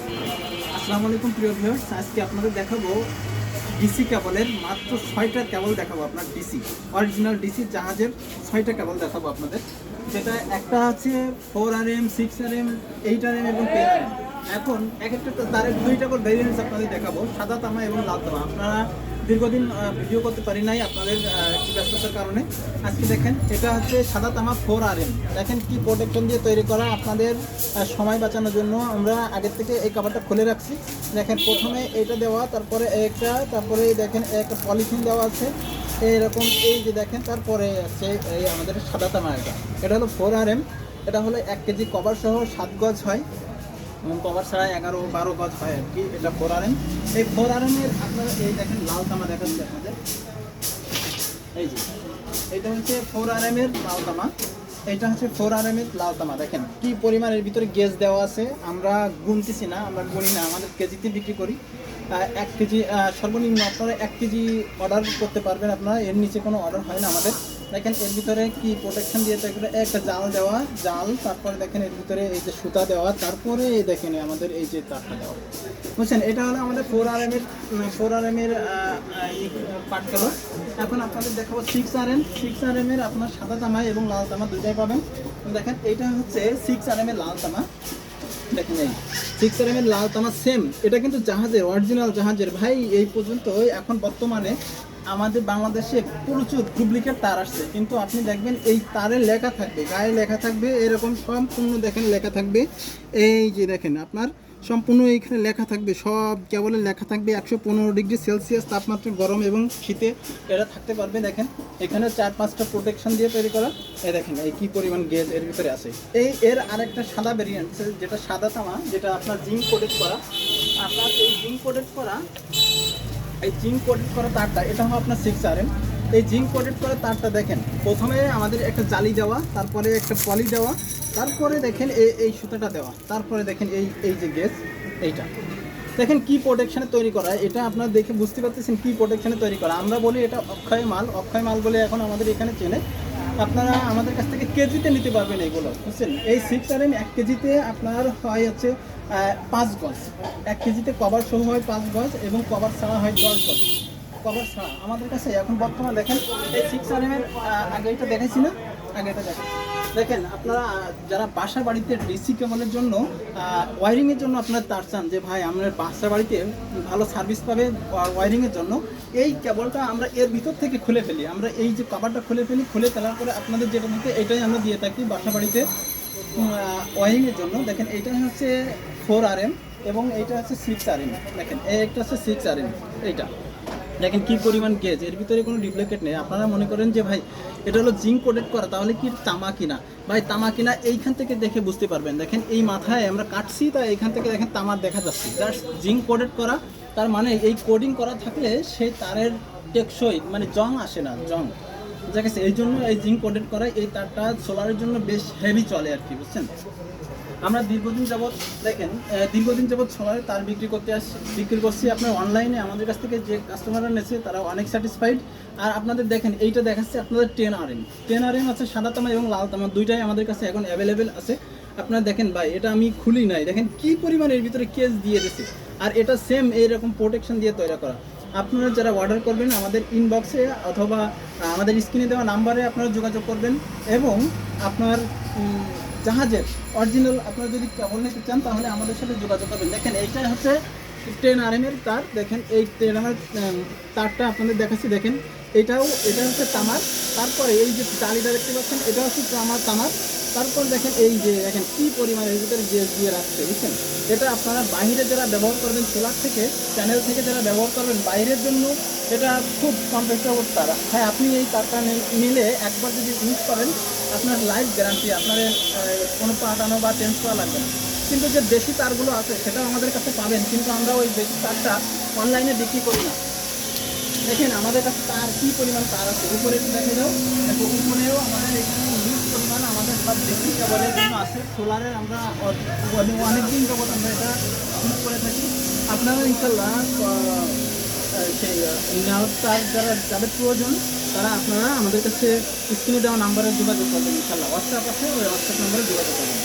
আসসালামু আলাইকুম প্রিয় ভিউয়ার্স, আজকে আপনাদের দেখাবো ডিসি কেবলের মাত্র 6টা কেবল দেখাবো। আপনার ডিসি অরিজিনাল ডিসি জাহাজের 6টা কেবল দেখাবো আপনাদের। যেটা একটা আছে 4RM, 6RM, 8RM এবং 10RM। এখন এক একটা তারের দুইটা করে ভেরিয়েন্টস আপনাদের দেখাবো, সাদা তামা এবং লাল তামা। আপনারা দীর্ঘদিন ভিডিও করতে পারি নাই আপনাদের একটু ব্যস্ততার কারণে। আজকে দেখেন এটা হচ্ছে সাদা তামা 4RM। দেখেন কি প্রোটেকশন দিয়ে তৈরি করা। আপনাদের সময় বাঁচানোর জন্য আমরা আগের থেকে এই কাভারটা খুলে রাখছি। দেখেন প্রথমে এটা দেওয়া, তারপরে একটা, তারপরে দেখেন একটা পলিথিন দেওয়া আছে এইরকম, এই যে দেখেন। তারপরে আছে এই আমাদের সাদা তামা। এটা হলো 4RM। এটা হলো 1 কেজি কভার সহ 7 গজ হয় এবং কভার ছাড়া 11-12 গজ হয় আর কি। এটা 4RM। এই 4RM এর আপনারা এই দেখেন লাল তামা দেখাচ্ছি আপনাদের। এই যে এটা হচ্ছে 4RM এর লাল তামা। এটা হচ্ছে 4RM এর লাল তামা। দেখেন কি পরিমাণ এর ভিতরে গেজ দেওয়া আছে। আমরা গুনতেছি না, আমরা গুনি না, আমাদের কেজিতে বিক্রি করি। 1 কেজি সর্বনিম্ন আপনারা 1 কেজি অর্ডার করতে পারবেন। আপনারা এর নিচে কোনো অর্ডার হয় না আমাদের। দেখেন এর ভিতরে কি প্রোটেকশন দিয়ে তৈরি, একটা জাল দেওয়া, জাল, তারপরে দেখেন এর ভিতরে এই যে সুতা দেওয়া, তারপরে এই দেখেন আমাদের এই যে তারটা দেওয়া, বুঝছেন। এটা হলো আমাদের 4RM এর পার্ট গেল। এখন আপনাদের দেখাবো 6RM এর আপনার সাদা তামা এবং লাল তামা দুটাই পাবেন। দেখেন এটা হচ্ছে 6RM এর লাল তামা। দেখেন এই 6RM এর লাল তামা সেম। এটা কিন্তু জাহাজের, অরিজিনাল জাহাজের ভাই। এই পর্যন্ত এখন বর্তমানে আমাদের বাংলাদেশে প্রচুর ডুপ্লিকেট তার আসছে, কিন্তু আপনি দেখবেন এই তারে লেখা থাকবে, গায়ে লেখা থাকবে এরকম সম্পূর্ণ। দেখেন লেখা থাকবে, এই যে দেখেন আপনার সম্পূর্ণ এইখানে লেখা থাকবে, সব কেবলে লেখা থাকবে 115 ডিগ্রি সেলসিয়াস তাপমাত্রা, গরম এবং শীতে এরা থাকতে পারবে। দেখেন এখানে 4-5টা প্রোটেকশন দিয়ে তৈরি করা। এই দেখেন এই কি পরিমাণ গেজ এর ভিতরে আছে। এর আরেকটা সাদা ভেরিয়েন্ট, যেটা সাদা তামা, যেটা আপনার জিঙ্ক কোটেড করা। আপনার এই জিঙ্ক কোটেড করা, এই জিঙ্ক কোটেড করা তারটা, এটা হলো আপনার 6RM। এই জিঙ্ক কোটেড করা তারটা দেখেন প্রথমে আমাদের একটা জালি দেওয়া, তারপরে একটা পলি দেওয়া, তারপরে দেখেন এই সুতাটা দেওয়া, তারপরে দেখেন এই যে গেজ, এইটা দেখেন কি প্রোটেকশনে তৈরি করা। এটা আপনারা দেখে বুঝতে পারতেছেন কি প্রোটেকশনে তৈরি করা। আমরা বলি এটা অক্ষয় মাল বলে এখন আমাদের এখানে চেনে। আপনারা আমাদের কাছ থেকে কেজিতে নিতে পারবেন এগুলো, বুঝছেন। এই 6RM 1 কেজিতে আপনার হয় হচ্ছে 5 গজ। 1 কেজিতে কভার সহ হয় 5 গজ এবং কভার ছাড়া হয় 10 গজ। কভার ছাড়া আমাদের কাছে এখন বর্তমানে দেখেন এই 6RM এর আগে এটা দেখাইছি না, আগে এটা দেখেন আপনারা যারা বাসা বাড়িতে ডিসি কেবলের জন্য ওয়ারিংয়ের জন্য আপনারা তার চান, যে ভাই আমরা বাসা বাড়িতে ভালো সার্ভিস পাবে ওয়ারিংয়ের জন্য, এই কেবলটা আমরা এর ভিতর থেকে খুলে ফেলি। আমরা এই যে কভারটা খুলে ফেলার পরে আপনাদের যেটা দিতে, এটাই আমরা দিয়ে থাকি বাসা বাড়িতে ওয়ারিংয়ের জন্য। দেখেন এইটা হচ্ছে 4RM এবং এইটা হচ্ছে 6RM। দেখেন একটা হচ্ছে 6RM। এইটা দেখেন কি পরিমাণ গেজ, এর ভিতরে কোনো ডুপ্লিকেট নেই। আপনারা মনে করেন যে ভাই এটা হলো জিঙ্ক কোটেড করা, তাহলে কি তামা কিনা? ভাই তামা কিনা এইখান থেকে দেখে বুঝতে পারবেন। দেখেন এই মাথায় আমরা কাটছি, তাই এইখান থেকে দেখেন তামার দেখা যাচ্ছে। জাস্ট জিঙ্ক কোটেড করা, তার মানে এই কোডিং করা থাকলে সেই তারের টেকসই, মানে জং আসে না, জং ঠিক আছে। এই জন্য এই জিঙ্ক কোটেড করা এই তারটা সোলারের জন্য বেশ হেভি চলে আর কি, বুঝছেন। আমরা দীর্ঘদিন যাবৎ সোলারে তার বিক্রি করছি। আপনার অনলাইনে আমাদের কাছ থেকে যে কাস্টমাররা নিয়েছে তারা অনেক স্যাটিসফাইড। আর আপনাদের দেখেন এইটা দেখাচ্ছে আপনাদের 10RM আছে, সাদা তামা এবং লাল তামা দুইটাই আমাদের কাছে এখন অ্যাভেলেবেল আছে। আপনারা দেখেন ভাই, এটা আমি খুলি নাই, দেখেন কি পরিমাণ এর ভিতরে কেস দিয়ে দিয়েছে। আর এটা সেম এইরকম প্রোটেকশন দিয়ে তৈরি করা। আপনারা যারা অর্ডার করবেন আমাদের ইনবক্সে অথবা আমাদের স্ক্রিনে দেওয়া নাম্বারে আপনারা যোগাযোগ করবেন এবং আপনার জাহাজের অরিজিনাল আপনারা যদি কেবল নিতে চান তাহলে আমাদের সাথে যোগাযোগ করবেন। দেখেন এইটা হচ্ছে 10RM এর তার। দেখেন এই 10RM এর তারটা আপনাদের দেখাচ্ছি। দেখেন এটা হচ্ছে তামার। তারপরে এই যে জালিটা দেখতে পাচ্ছেন, এটা হচ্ছে তামার। তারপর দেখেন এই যে দেখেন কি পরিমাণে এর ভিতরে গেজ দিয়ে রাখছে, বুঝছেন। এটা আপনারা বাইরে যারা ব্যবহার করবেন, সোলার থেকে প্যানেল থেকে যারা ব্যবহার করবেন বাইরের জন্য, এটা খুব কমফোর্টেবল তার। হ্যাঁ, আপনি এই তারটা নিলে একবার যদি ইউজ করেন আপনার লাইফ গ্যারান্টি, আপনার কোনো পাঠানো বা চেঞ্জ করা লাগবে না। কিন্তু যে দেশি তারগুলো আছে সেটাও আমাদের কাছে পাবেন, কিন্তু আমরা ওই দেশি তারটা অনলাইনে বিক্রি করি না। দেখেন আমাদের কাছে তার কী পরিমাণ তার আছে, উপরে দেখে যাও, উপরেও আমাদের এখানে হিউজ পরিমাণ আমাদের সব দেশি কেবলের জন্য আছে। সোলারের আমরা অনেক দিন যাবত আমরা এটা ইউজ করে থাকি। আপনারা ইনশাল্লাহ সেই তার যাদের প্রয়োজন তারা আপনারা আমাদের কাছে স্ক্রিনে দেওয়া নাম্বারে যোগাযোগ করবেন। ইনশাল্লাহ হোয়াটসঅ্যাপ আছে, ওই হোয়াটসঅ্যাপ নাম্বারে যোগাযোগ করবেন।